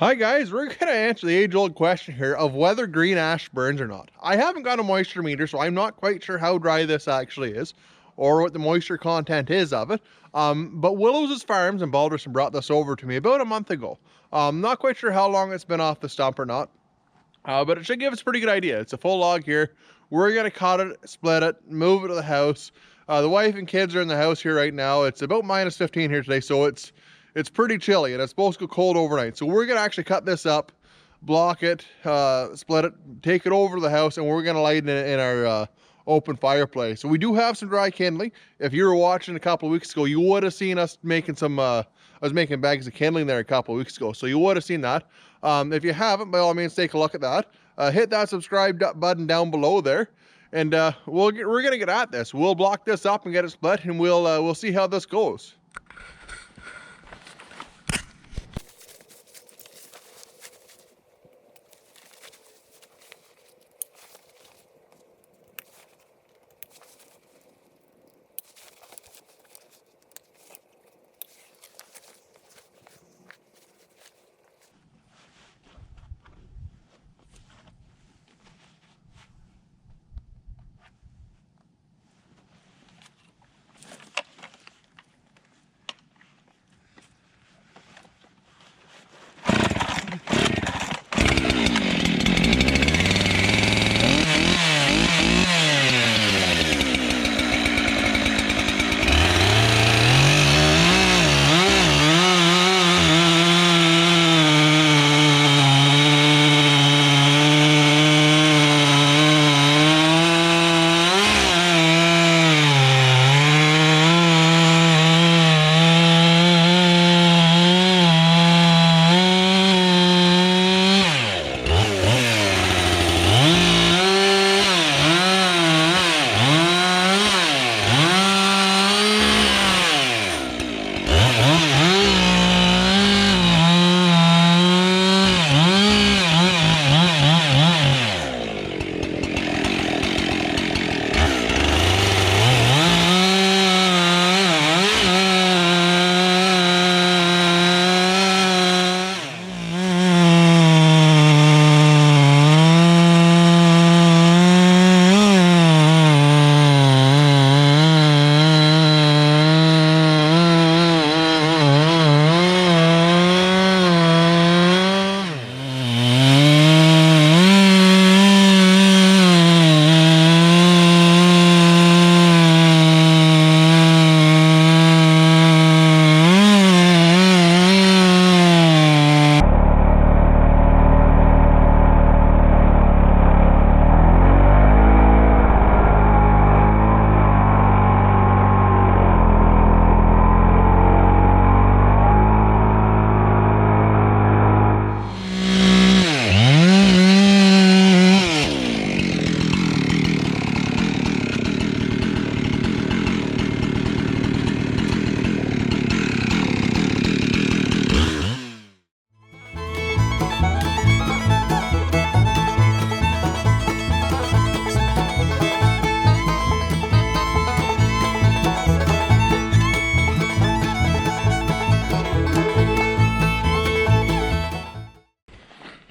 Hi guys, we're gonna answer the age-old question here of whether green ash burns or not. I haven't got a moisture meter, so I'm not quite sure how dry this actually is or what the moisture content is of it. But Willow's Farms in Balderson brought this over to me about a month ago. Not quite sure how long it's been off the stump or not, but it should give us a pretty good idea. It's a full log here. We're gonna cut it, split it, move it to the house. The wife and kids are in the house here right now. It's about -15 here today, so it's pretty chilly and it's supposed to go cold overnight. So we're gonna actually cut this up, block it, split it, take it over to the house, and we're gonna light it in our open fireplace. So we do have some dry kindling. If you were watching a couple of weeks ago, you would have seen us making some, I was making bags of kindling there a couple of weeks ago. So you would have seen that. If you haven't, by all means, take a look at that. Hit that subscribe button down below there. And we're gonna get at this. We'll block this up and get it split, and we'll see how this goes.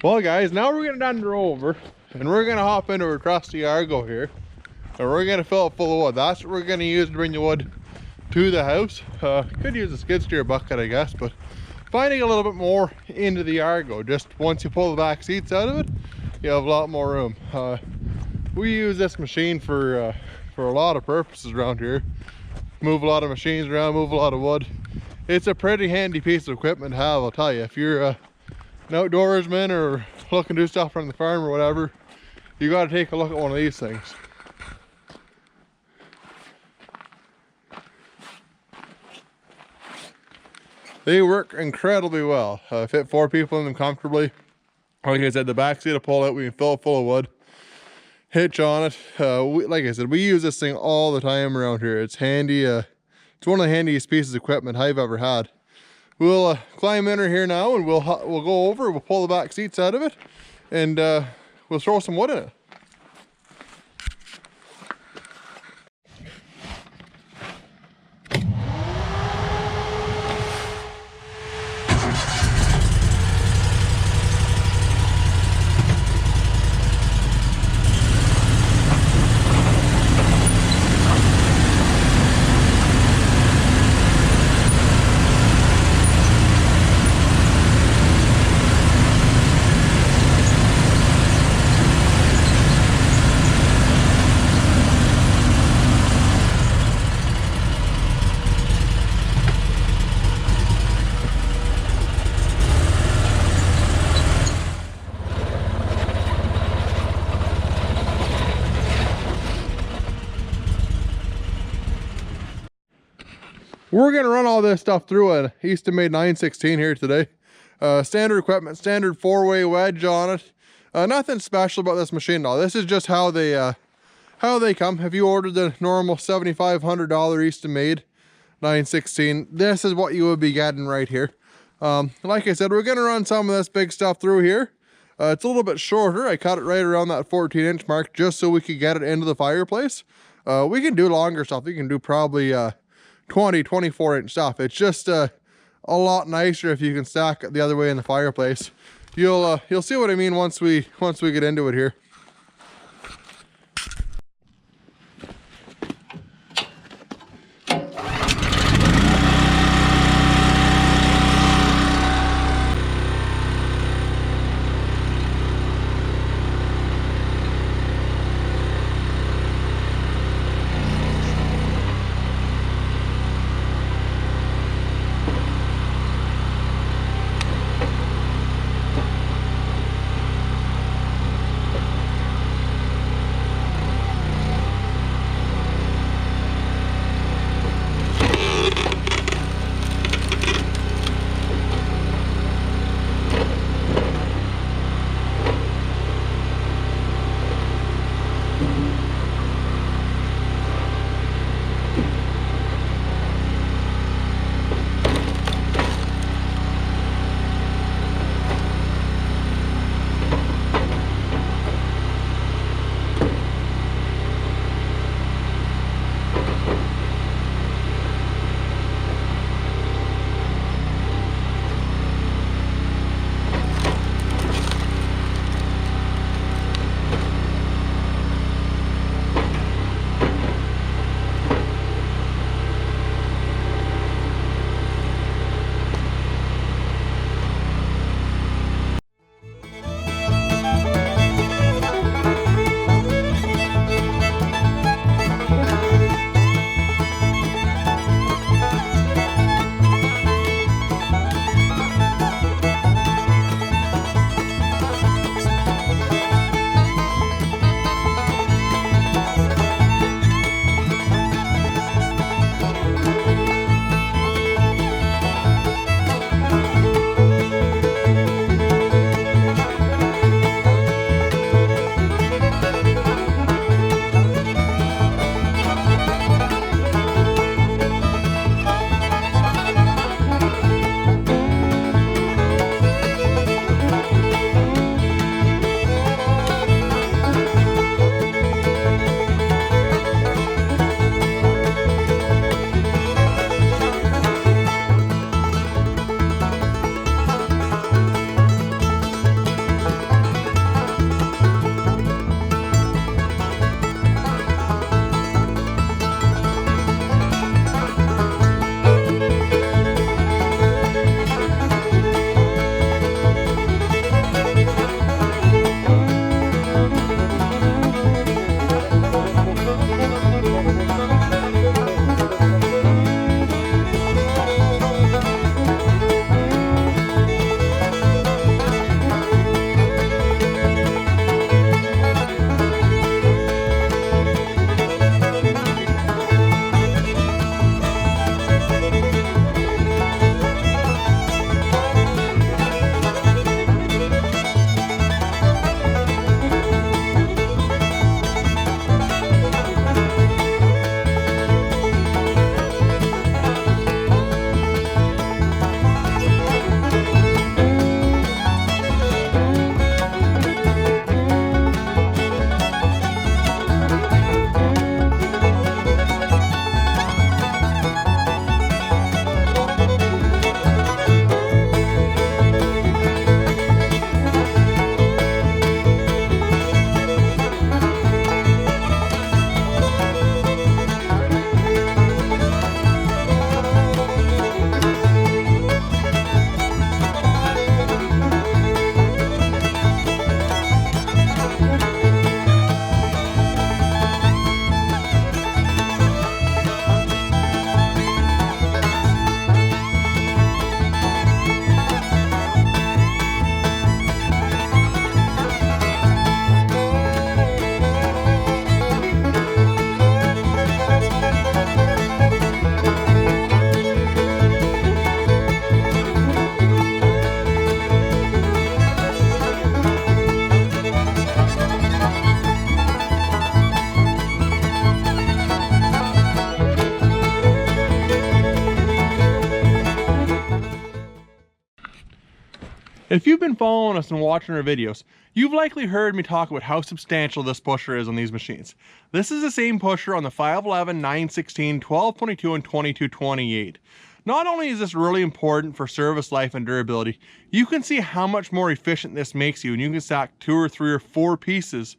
Well guys, now we're gonna wander over and we're gonna hop into our trusty Argo here and we're gonna fill it full of wood. That's what we're gonna use to bring the wood to the house. Could use a skid steer bucket, I guess, but finding a little bit more into the Argo, just once you pull the back seats out of it, you have a lot more room. We use this machine for a lot of purposes around here. Move a lot of machines around, move a lot of wood. It's a pretty handy piece of equipment to have, I'll tell you. If you're an outdoorsman or looking to do stuff on the farm or whatever, you got to take a look at one of these things. They work incredibly well. Fit 4 people in them comfortably. Like I said, the back seat will pull out, we can fill it full of wood. Hitch on it. Like I said, we use this thing all the time around here. It's handy. It's one of the handiest pieces of equipment I've ever had. We'll climb in here now and we'll go over, we'll pull the back seats out of it, and we'll throw some wood in it. We're gonna run all this stuff through an Eastonmade 916 here today. Standard equipment, standard 4-way wedge on it. Nothing special about this machine though. This is just how they come. If you ordered the normal $7,500 Eastonmade 916, this is what you would be getting right here. Like I said, we're gonna run some of this big stuff through here. It's a little bit shorter. I cut it right around that 14-inch mark just so we could get it into the fireplace. We can do longer stuff. We can do probably 20, 24-inch stuff. It's just a lot nicer if you can stack it the other way in the fireplace. You'll see what I mean once we get into it here. If you've been following us and watching our videos, you've likely heard me talk about how substantial this pusher is on these machines. This is the same pusher on the 511, 916, 1222, and 2228. Not only is this really important for service life and durability, you can see how much more efficient this makes you, and you can stack 2 or 3 or 4 pieces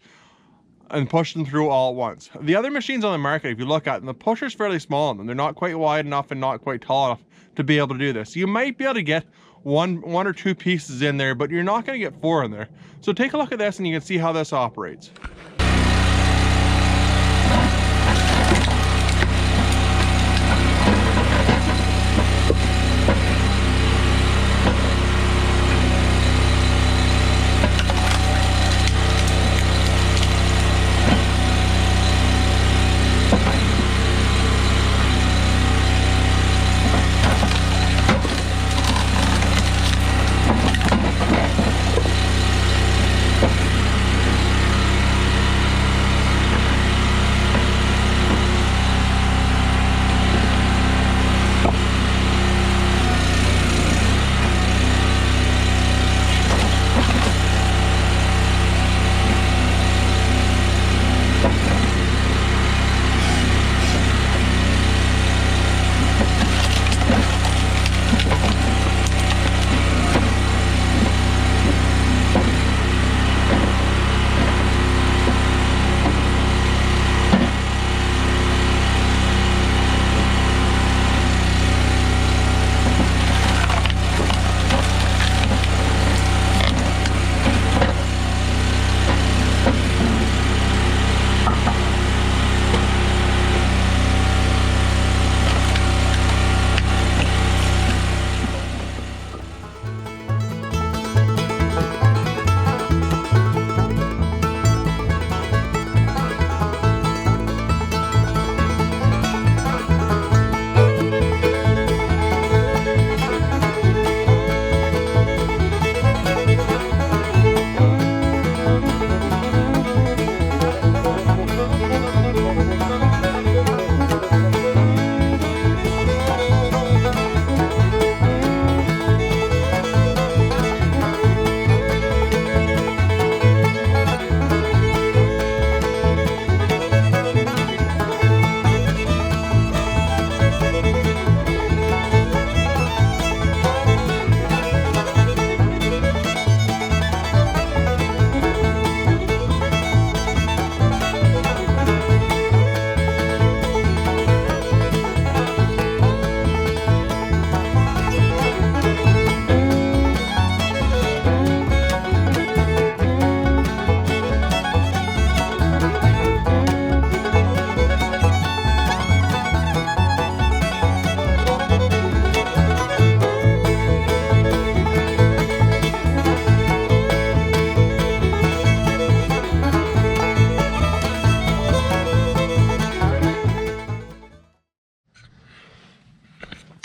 and push them through all at once. The other machines on the market, if you look at them, the pusher's fairly small on them. They're not quite wide enough and not quite tall enough to be able to do this. You might be able to get one or 2 pieces in there, but you're not going to get 4 in there. So take a look at this and you can see how this operates.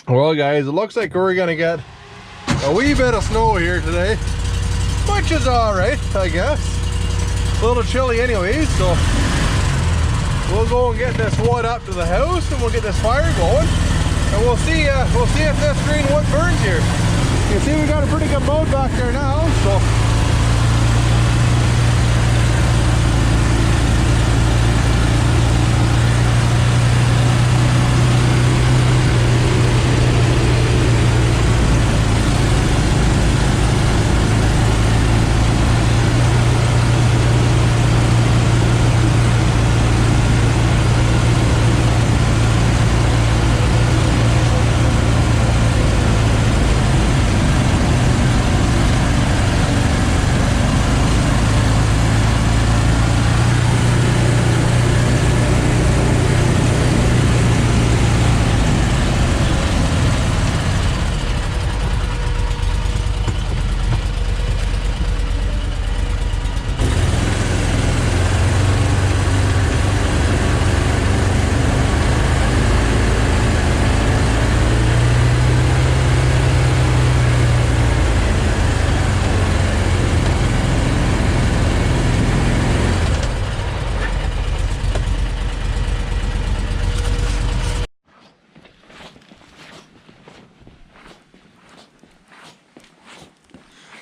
Well guys, it looks like we're gonna get a wee bit of snow here today, which is alright, I guess. A little chilly anyways, so we'll go and get this wood up to the house and we'll get this fire going, and we'll see if this green wood burns here. You can see we got a pretty good load back there now, so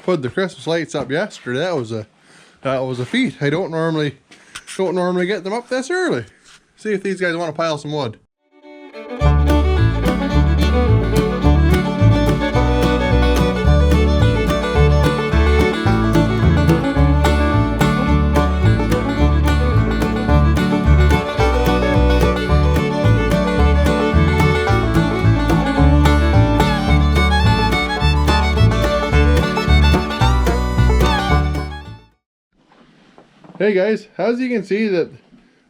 put the Christmas lights up yesterday. That was a feat. I don't normally get them up this early. See if these guys want to pile some wood. Hey guys, as you can see that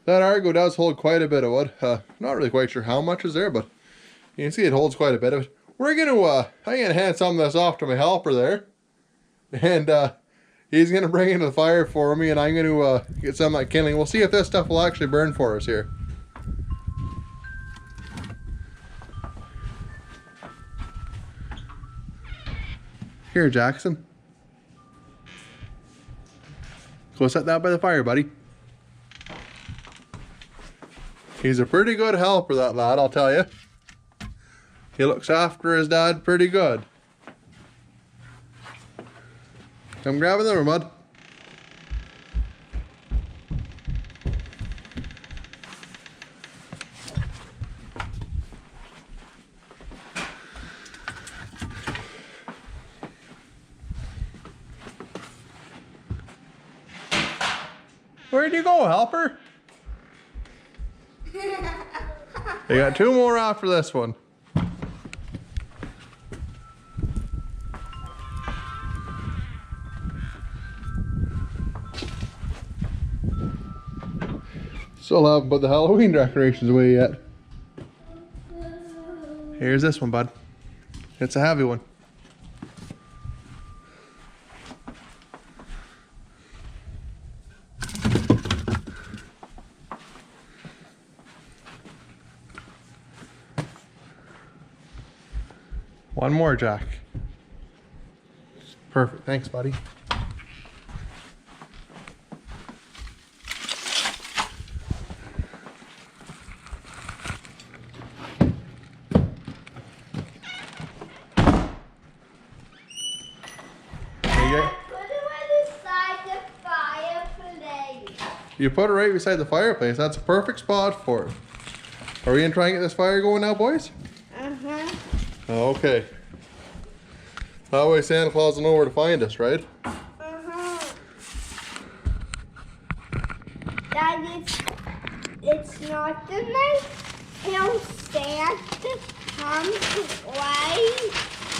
Argo does hold quite a bit of wood. Not really quite sure how much is there, but you can see it holds quite a bit of it. I'm gonna hand some of this off to my helper there, and he's gonna bring it to the fire for me, and I'm gonna get some of that kindling. We'll see if this stuff will actually burn for us here. Here, Jackson. Go set that by the fire, buddy. He's a pretty good helper, that lad, I'll tell you. He looks after his dad pretty good. Come grab it there, bud. Where'd you go, helper? You got 2 more after this one. Still haven't put the Halloween decorations away yet. Here's this one, bud. It's a heavy one. One more, Jack. Perfect. Thanks, buddy. You put it right beside the fireplace. That's a perfect spot for it. Are we gonna try and get this fire going now, boys? Uh-huh. Okay. That way Santa Claus will know where to find us, right? Uh-huh. That it's not the night till Santa comes away.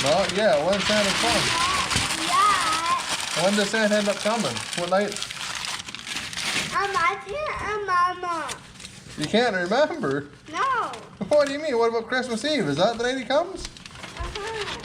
Not yet. When's Santa come? Not yet. When does Santa end up coming? What night? I can't remember. You can't remember? No. What do you mean? What about Christmas Eve? Is that the night he comes? Uh-huh.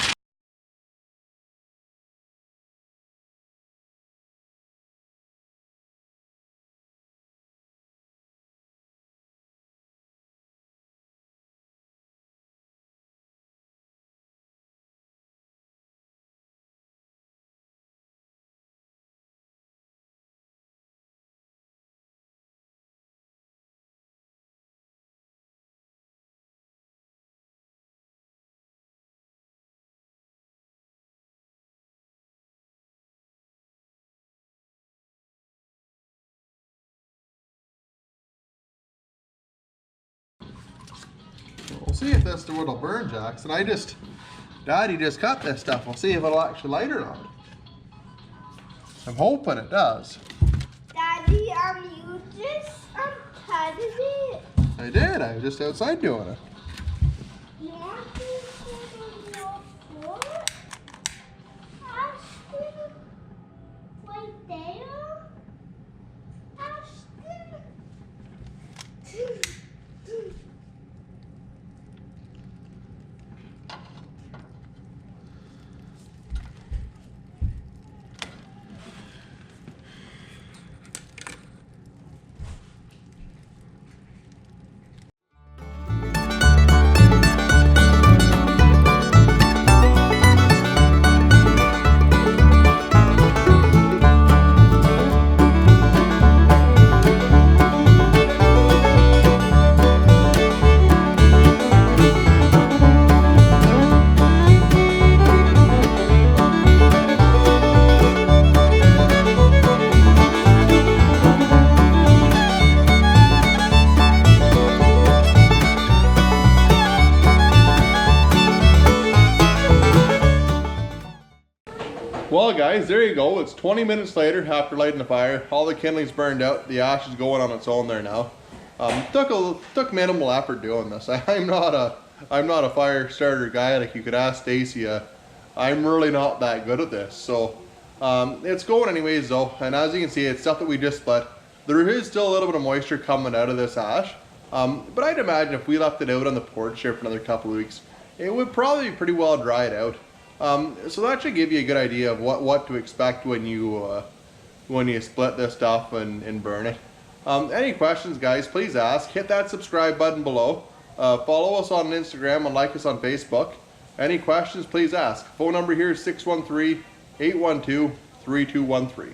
We'll see if this wood will burn, Jackson. Daddy just cut this stuff. We'll see if it'll actually light or not. I'm hoping it does. Daddy, you just cut it. I did. I was just outside doing it. You want to put on your floor? Ashton? Right there? Ashton? there you go. It's 20 minutes later after lighting the fire. All the kindling's burned out. The ash is going on its own there now. Took minimal effort doing this. I'm not a fire starter guy. Like you could ask Stacy. I'm really not that good at this. So it's going anyways though. And as you can see, it's stuff that we just split. There is still a little bit of moisture coming out of this ash. But I'd imagine if we left it out on the porch here for another couple of weeks, it would probably be pretty well dried out. So that should give you a good idea of what to expect when you split this stuff and burn it. Any questions, guys, please ask. Hit that subscribe button below. Follow us on Instagram and like us on Facebook. Any questions, please ask. Phone number here is 613-812-3213.